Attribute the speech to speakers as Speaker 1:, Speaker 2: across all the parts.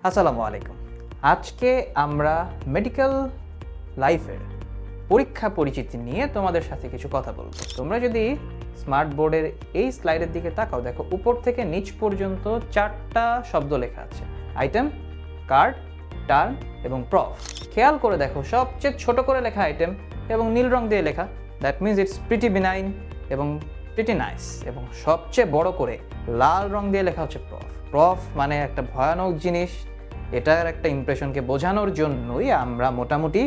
Speaker 1: আসসালামু আলাইকুম। আজকে আমরা মেডিকেল লাইফের পরীক্ষা পরিচিতি নিয়ে তোমাদের সাথে কিছু কথা বলবো। তোমরা যদি স্মার্ট বোর্ডের এই স্লাইডের দিকে তাকাও, দেখো উপর থেকে নিচ পর্যন্ত 4টা শব্দ লেখা আছে: আইটেম, কার্ড, টার্ম এবং প্রফ। খেয়াল করে দেখো, সবচেয়ে ছোট করে লেখা আইটেম এবং নীল রং দিয়ে লেখা, that means it's pretty benign এবং প্রিটি নাইস। এবং সবচেয়ে বড় করে লাল রং দিয়ে লেখা হচ্ছে প্রফ। প্রফ মানে একটা ভয়ানক জিনিস। এটার একটা ইমপ্রেশনকে বোঝানোর জন্যই আমরা মোটামুটি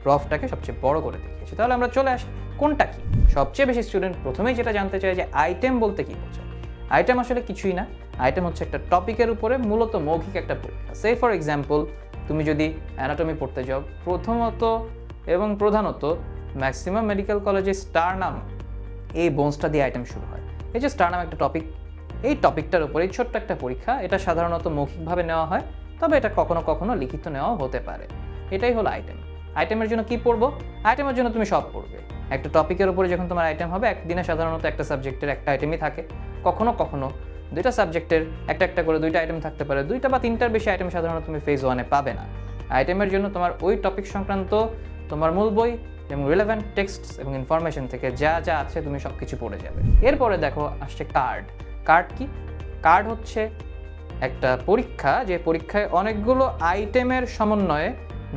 Speaker 1: প্রফটাকে সবচেয়ে বড় করে দেখিয়েছি। তাহলে আমরা চলে আসি, কোনটা কি? সবচেয়ে বেশি স্টুডেন্ট প্রথমেই যেটা জানতে চায় যে আইটেম বলতে কি বোঝায়। আইটেম আসলে কিছুই না। আইটেম হচ্ছে একটা টপিকের উপরে মূলত মৌখিক একটা পরীক্ষা। সে ফর এক্সাম্পল, তুমি যদি অ্যানাটমি পড়তে যাও, প্রথমত এবং প্রধানত ম্যাক্সিমাম মেডিকেল কলেজে স্টার নাম এই বোনসটা দিয়ে আইটেম শুরু হয়। এই যে স্টার নাম একটা টপিক, এই টপিকটার উপরে ছোট্ট একটা পরীক্ষা। এটা সাধারণত মৌখিকভাবে নেওয়া হয়, তবে এটা কখনো কখনো লিখিত নেওয়াও হতে পারে। এটাই হলো আইটেম। আইটেমের জন্য কি পড়বো? আইটেমের জন্য তুমি সব পড়বে। একটা টপিকের উপরে যখন তোমার আইটেম হবে, একদিনে সাধারণত একটা সাবজেক্টের একটা আইটেমই থাকে। কখনো কখনো দুইটা সাবজেক্টের একটা একটা করে দুইটা আইটেম থাকতে পারে। 2টা বা 3টার বেশি আইটেম সাধারণত তুমি ফেজ 1-এ পাবে না। আইটেমের জন্য তোমার ওই টপিক সংক্রান্ত তোমার মূল বই এবং রিলেভেন্ট টেক্সট এবং ইনফরমেশন থেকে যা যা আছে তুমি সব কিছু পড়ে যাবে। এরপরে দেখো আসছে কার্ড। কার্ড কি? কার্ড হচ্ছে একটা পরীক্ষা, যে পরীক্ষায় অনেকগুলো আইটেমের সমন্বয়ে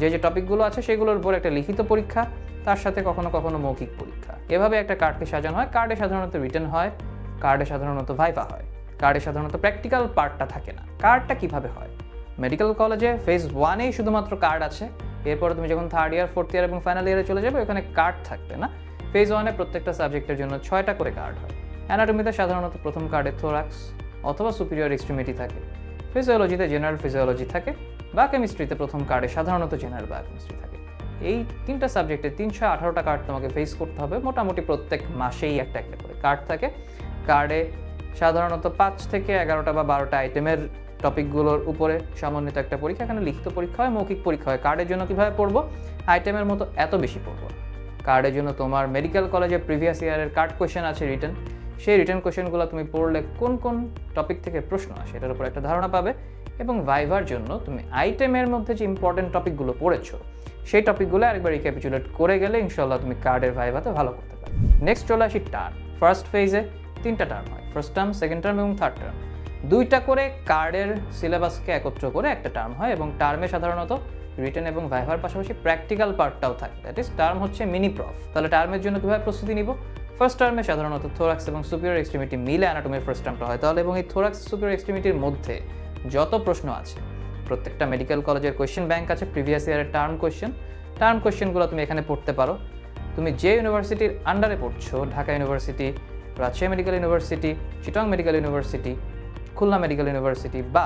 Speaker 1: যে টপিকগুলো আছে সেগুলোর উপর একটা লিখিত পরীক্ষা, তার সাথে কখনো কখনো মৌখিক পরীক্ষা। এভাবে একটা কার্ডকে সাজানো হয়। কার্ডে সাধারণত রিটেন হয়, কার্ডে সাধারণত ভাইভা হয়, কার্ডে সাধারণত প্র্যাকটিক্যাল পার্টটা থাকে না। কার্ডটা কিভাবে হয়? মেডিকেল কলেজে ফেজ 1-এই শুধুমাত্র কার্ড আছে। এরপরে তুমি যখন 3rd ইয়ার, 4th ইয়ার এবং ফাইনাল ইয়ারে চলে যাবে, ওখানে কার্ড থাকবে না। ফেজ 1-এ প্রত্যেকটা সাবজেক্টের জন্য 6টা করে কার্ড হয়। অ্যানাটমিতে সাধারণত প্রথম কার্ডে থোরাক্স অথবা সুপিরিয়র এক্সট্রিমিটি থাকে। ফিজিওলজিতে জেনারেল ফিজিওলজি থাকে, বা কেমিস্ট্রিতে প্রথম কার্ডে সাধারণত জেনারেল বায়োকেমিস্ট্রি থাকে। এই 3টা সাবজেক্টে 318টা কার্ড তোমাকে ফেস করতে হবে। মোটামুটি প্রত্যেক মাসেই একটা একটা করে কার্ড থাকে। কার্ডে সাধারণত 5 থেকে 11টা বা 12টা আইটেমের টপিকগুলোর উপরে সমন্বিত একটা পরীক্ষা। এখানে লিখিত পরীক্ষা হয়, মৌখিক পরীক্ষা হয়। কার্ডের জন্য কীভাবে পড়বো? আইটেমের মতো এত বেশি পড়বো না। কার্ডের জন্য তোমার মেডিকেল কলেজে প্রিভিয়াস ইয়ারের কার্ড কোয়েশ্চেন আছে রিটেন। সেই রিটেন কোয়েশ্চেনগুলো তুমি পড়লে কোন কোন টপিক থেকে প্রশ্ন আসে এটার উপর একটা ধারণা পাবে। এবং ভাইভার জন্য তুমি আইটেমের মধ্যে যে ইম্পর্টেন্ট টপিকগুলো পড়েছো সেই টপিকগুলো আরেকবার রিক্যাপিচুলেট করে গেলে ইনশাল্লাহ তুমি কার্ডের ভাইভাতে ভালো করতে পারবে। নেক্সট চলে আসি টার্ম। ফার্স্ট ফেজে 3টা টার্ম হয়, ফার্স্ট টার্ম, সেকেন্ড টার্ম এবং থার্ড টার্ম। 2টা করে কার্ডের সিলেবাসকে একত্র করে একটা টার্ম হয়, এবং টার্মে সাধারণত রিটেন এবং ভাইভার পাশাপাশি প্র্যাকটিক্যাল পার্টটাও থাকে। দ্যাট ইজ টার্ম হচ্ছে মিনি প্রফ। তাহলে টার্মের জন্য কীভাবে প্রস্তুতি নিব? ফার্স্ট টার্মে সাধারণত থোরাক্স এবং সুপিরিয়র এক্সট্রিমিটি মিলে অ্যানাটমির ফার্স্ট টার্মটা হয়। তাহলে এবং এই থোরাক্স সুপিরিয়র এক্সট্রিমিটির মধ্যে যত প্রশ্ন আছে, প্রত্যেকটা মেডিকেল কলেজের কোয়েশ্চেন ব্যাংক আছে, প্রিভিয়াস ইয়ারের টার্ম কোয়েশ্চেনগুলো তুমি এখানে পড়তে পারো। তুমি যে ইউনিভার্সিটির আন্ডারে পড়ছো, Dhaka university, Rajshahi medical university, Chittagong medical university, Khulna medical university বা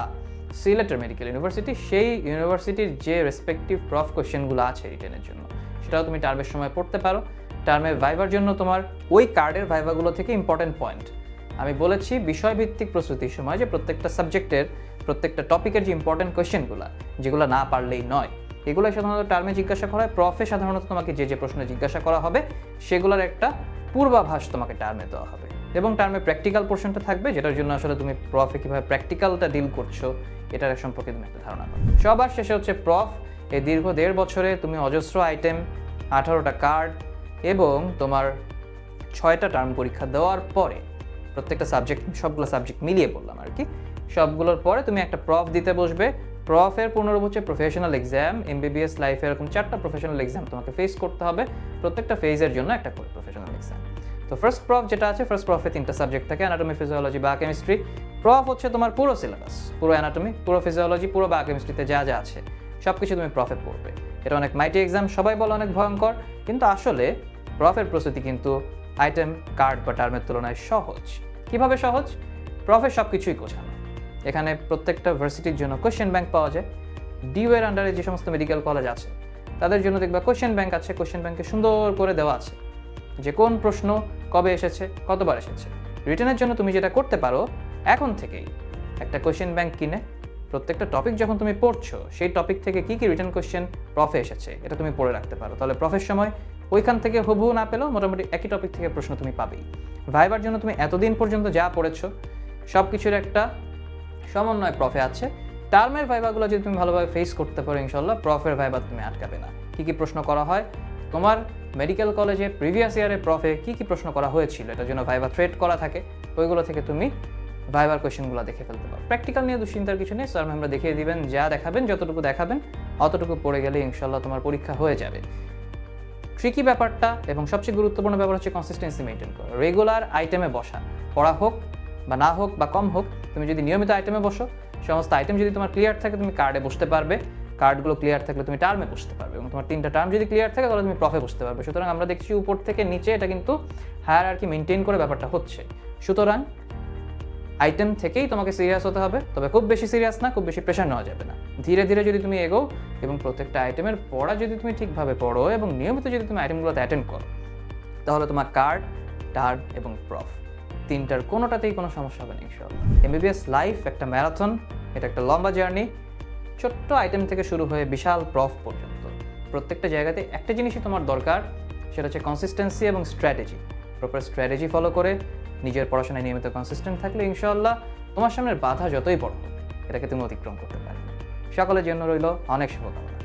Speaker 1: সিলেটের মেডিকেল ইউনিভার্সিটি, সেই ইউনিভার্সিটির যে রেসপেক্টিভ প্রফ কোয়েশ্চেনগুলো আছে রিটেনের জন্য, সেটাও তুমি টার্মের সময় পড়তে পারো। টার্মের ভাইভার জন্য তোমার ওই কার্ডের ভাইভাগুলো থেকে ইম্পর্টেন্ট পয়েন্ট আমি বলেছি বিষয়ভিত্তিক প্রস্তুতির সময়, যে প্রত্যেকটা সাবজেক্টের প্রত্যেকটা টপিকের যে ইম্পর্টেন্ট কোয়েশ্চেনগুলো, যেগুলো না পারলেই নয়, এগুলো সাধারণত টার্মে জিজ্ঞাসা করা হয়। প্রফে সাধারণত তোমাকে যে প্রশ্ন জিজ্ঞাসা করা হবে সেগুলোর একটা পূর্বাভাস তোমাকে টার্মে দেওয়া হবে। এবং টার্মে প্র্যাকটিক্যাল পোর্শনটা থাকবে, যেটার জন্য আসলে তুমি প্রফে কীভাবে প্র্যাকটিক্যালটা ডিল করছো এটার সম্পর্কে তুমি একটা ধারণা পাবে। সবার শেষে হচ্ছে প্রফ। এই দীর্ঘ 1.5 বছরে তুমি অজস্র আইটেম, 18টা কার্ড এবং তোমার 6টা টার্ম পরীক্ষা দেওয়ার পরে, প্রত্যেকটা সাবজেক্ট, সবগুলো সাবজেক্ট মিলিয়ে বললাম আর কি, সবগুলোর পরে তুমি একটা প্রফ দিতে বসবে। প্রফের পুনরূপ হচ্ছে প্রফেশনাল এক্সাম। এমবিবিএস লাইফে এরকম 4টা প্রফেশনাল এক্সাম তোমাকে ফেস করতে হবে। প্রত্যেকটা ফেজের জন্য একটা করে প্রফেশনাল এক্সাম। তো ফার্স্ট প্রফ যেটা আছে, ফার্স্ট প্রফে 3টা সাবজেক্ট থাকে, অ্যানাটমি, ফিজিওলজি, বায়োকেমিস্ট্রি। প্রফ হচ্ছে তোমার পুরো সিলেবাস, পুরো অ্যানাটমি, পুরো ফিজিওলজি, পুরো বায়োকেমিস্ট্রিতে যা যা আছে সব কিছু তুমি প্রফে পড়বে। এটা অনেক মাইটি এক্সাম, সবাই বলে অনেক ভয়ঙ্কর, কিন্তু আসলে প্রফের প্রস্তুতি কিন্তু আইটেম, কার্ড বা টার্মের তুলনায় সহজ। কিভাবে সহজ? প্রফের সব কিছুই গোছানো। এখানে প্রত্যেকটা ভার্সিটির জন্য কোয়েশ্চেন ব্যাংক পাওয়া যায়। ডিউ এর আন্ডারে যে সমস্ত মেডিকেল কলেজ আছে তাদের জন্য দেখবা কোয়েশ্চেন ব্যাংক আছে। কোয়েশ্চেন ব্যাংকে সুন্দর করে দেওয়া আছে যে কোন প্রশ্ন কবে এসেছে, কতবার এসেছে। রিটেনের জন্য তুমি যেটা করতে পারো, এখন থেকেই একটা কোয়েশ্চেন ব্যাংক কিনে প্রত্যেকটা টপিক যখন তুমি পড়ছো, সেই টপিক থেকে কী কী রিটেন কোয়েশ্চেন প্রফে এসেছে এটা তুমি পড়ে রাখতে পারো। তাহলে প্রফের সময় ওইখান থেকে হুবহু না পেলেও মোটামুটি একই টপিক থেকে প্রশ্ন তুমি পাবেই। ভাইবার জন্য তুমি এতদিন পর্যন্ত যা পড়েছো সব কিছুর একটা সমন্বয় প্রফে আছে। টার্মের ভাইভাগুলো যদি তুমি ভালোভাবে ফেস করতে পারো ইনশাল্লাহ প্রফের ভাইভা তুমি আটকাবে না। কী কী প্রশ্ন করা হয়, তোমার মেডিকেল কলেজে প্রিভিয়াস ইয়ারে প্রফে কী কী প্রশ্ন করা হয়েছিল, এটার জন্য ভাইভা থ্রেড করা থাকে, ওইগুলো থেকে তুমি ভাইবার কোয়েশ্চেনগুলো দেখে ফেলতে পারো। প্র্যাকটিক্যাল নিয়ে দুশ্চিন্তার কিছু নেই, স্যার ম্যামরা দেখিয়ে দিবেন, যা দেখাবেন যতটুকু দেখাবেন অতটুকু পড়ে গেলে ইনশাল্লাহ তোমার পরীক্ষা হয়ে যাবে। ট্রিকি ব্যাপারটা এবং সবচেয়ে গুরুত্বপূর্ণ ব্যাপার হচ্ছে কনসিস্টেন্সি মেনটেন করা। রেগুলার আইটেমে বসা, পড়া হোক বা না হোক বা কম হোক, তুমি যদি নিয়মিত আইটেমে বসো, সমস্ত আইটেম যদি তোমার ক্লিয়ার থাকে তুমি কার্ডে বসতে পারবে, কার্ডগুলো ক্লিয়ার থাকলে তুমি টার্মে বসতে পারবে, এবং তোমার 3টা টার্ম যদি ক্লিয়ার থাকে তাহলে তুমি প্রফে বসতে পারবে। সুতরাং আমরা দেখছি উপর থেকে নিচে এটা কিন্তু হায়ারার্কি মেনটেন করে ব্যাপারটা হচ্ছে। সুতরাং আইটেম থেকেই তোমাকে সিরিয়াস হতে হবে, তবে খুব বেশি সিরিয়াস না, খুব বেশি প্রেশার নেওয়া যাবে না। ধীরে ধীরে যদি তুমি এগো এবং প্রত্যেকটা আইটেমের পড়া যদি তুমি ঠিকভাবে পড়ো এবং নিয়মিত যদি তুমি আইটেমগুলোতে অ্যাটেন্ড করো, তাহলে তোমার কার্ড, টার্ম এবং প্রফ 3টার কোনোটাতেই কোনো সমস্যা হবে না ইনশাআল্লাহ। এমবিবিএস লাইফ একটা ম্যারাথন, এটা একটা লম্বা জার্নি, ছোট্ট আইটেম থেকে শুরু হয়ে বিশাল প্রফ পর্যন্ত। প্রত্যেকটা জায়গাতে একটা জিনিসই তোমার দরকার, সেটা হচ্ছে কনসিস্টেন্সি এবং স্ট্র্যাটেজি। প্রপার স্ট্র্যাটেজি ফলো করে নিজের পড়াশোনায় নিয়মিত কনসিস্টেন্ট থাকলে ইনশাআল্লাহ তোমার সামনের বাধা যতই বড় হোক এটাকে তুমি অতিক্রম করতে পারবে। সকলের জন্য রইল অনেক শুভকামনা।